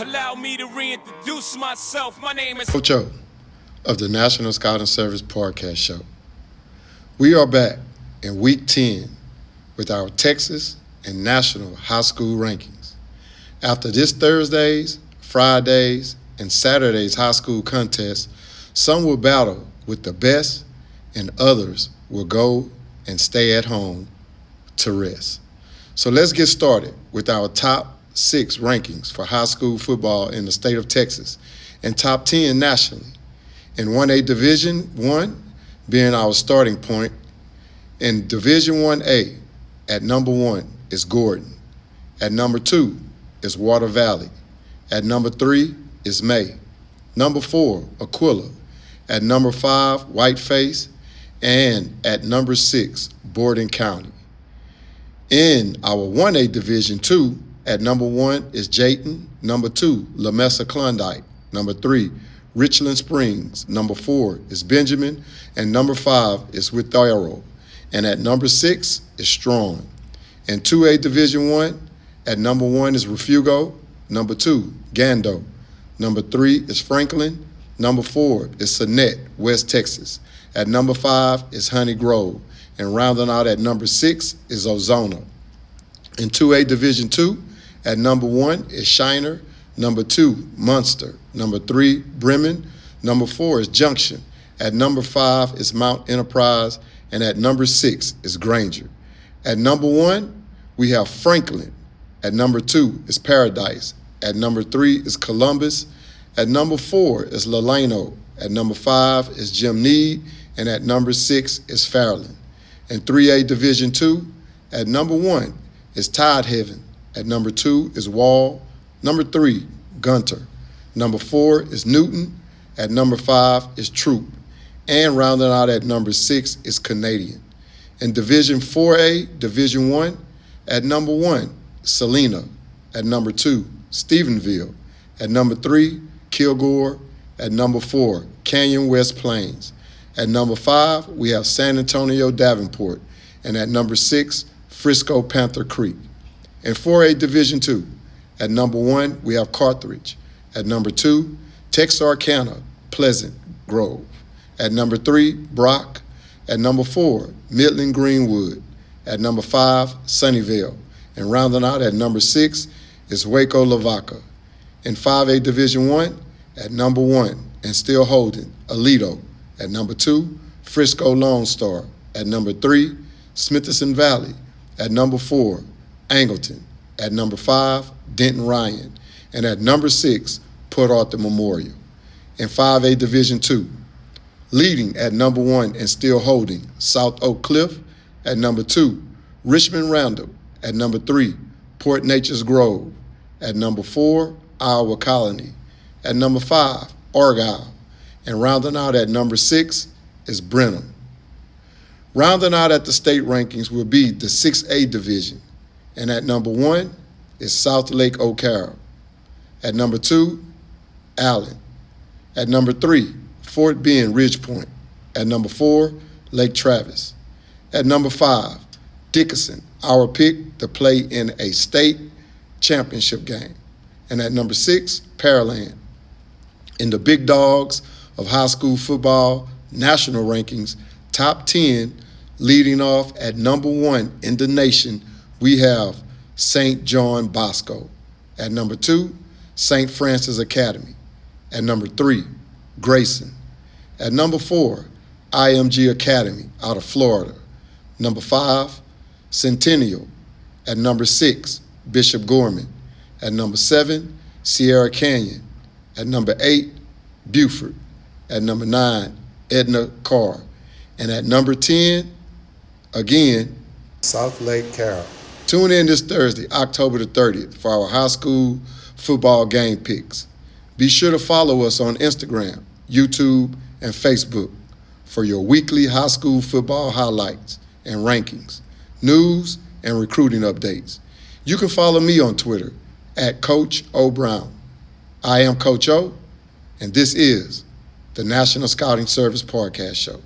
Allow me to reintroduce myself. My name is Coach O of the National Scouting Service Podcast Show. We are back in Week 10 with our Texas and National High School rankings. After this Thursday's, Friday's, and Saturday's high school contest, some will battle with the best and others will go and stay at home to rest. So let's get started with our top 6 rankings for high school football in the state of Texas and top 10 nationally. In 1A Division 1 being our starting point, in Division 1A at number 1 is Gordon. At number 2 is Water Valley. At number 3 is May. Number 4, Aquila. At number 5, Whiteface. And at number 6, Borden County. In our 1A Division 2, at number 1 is Jayton. Number 2, La Mesa Klondike. Number 3, Richland Springs. Number 4 is Benjamin. And number 5 is Withero. And at number 6 is Strong. In 2A Division 1, at number 1 is Refugo. Number 2, Gando. Number 3 is Franklin. Number 4 is Sonnet, West Texas. At number 5 is Honey Grove. And rounding out at number 6 is Ozona. In 2A Division 2, at number 1 is Shiner. Number 2, Munster. Number 3, Bremen. Number 4 is Junction. At number 5 is Mount Enterprise. And at number 6 is Granger. At number 1, we have Franklin. At number 2 is Paradise. At number 3 is Columbus. At number 4 is Lalano. At number 5 is Jim Need. And at number 6 is Fairland. In 3A Division 2, at number 1 is Tidehaven. At number 2 is Wall. Number 3, Gunter. Number 4 is Newton. At number 5 is Troop. And rounding out at number 6 is Canadian. In Division 4A, Division 1, at number 1, Salina. At number 2, Stephenville. At number 3, Kilgore. At number 4, Canyon West Plains. At number 5, we have San Antonio Davenport. And at number 6, Frisco Panther Creek. In 4A Division 2, at number 1, we have Carthage. At number 2, Texarkana, Pleasant Grove. At number 3, Brock. At number 4, Midland Greenwood. At number 5, Sunnyvale. And rounding out at number 6 is Waco Lavaca. In 5A Division 1, at number 1, and still holding, Aledo. At number 2, Frisco Lone Star. At number 3, Smithson Valley. At number 4, Angleton. At number 5, Denton Ryan. And at number 6, Port Arthur Memorial. In 5A Division 2, leading at number 1 and still holding, South Oak Cliff. At number 2, Richmond Randall. At number 3, Port Nature's Grove. At number 4, Iowa Colony. At number 5, Argyle. And rounding out at number 6 is Brenham. Rounding out at the state rankings will be the 6A Division. And at number 1 is South Lake O'Carroll. At number 2, Allen. At number 3, Fort Bend Ridge Point. At number 4, Lake Travis. At number 5, Dickinson, our pick to play in a state championship game. And at number 6, Pearland. In the big dogs of high school football national rankings, top 10, leading off at number 1 in the nation, we have St. John Bosco. At number 2, St. Francis Academy. At number 3, Grayson. At number 4, IMG Academy out of Florida. Number 5, Centennial. At number 6, Bishop Gorman. At number 7, Sierra Canyon. At number 8, Buford. At number 9, Edna Carr. And at number 10, again, South Lake Carroll. Tune in this Thursday, October the 30th, for our high school football game picks. Be sure to follow us on Instagram, YouTube, and Facebook for your weekly high school football highlights and rankings, news, and recruiting updates. You can follow me on Twitter at CoachOBrown. I am Coach O, and this is the National Scouting Service Podcast Show.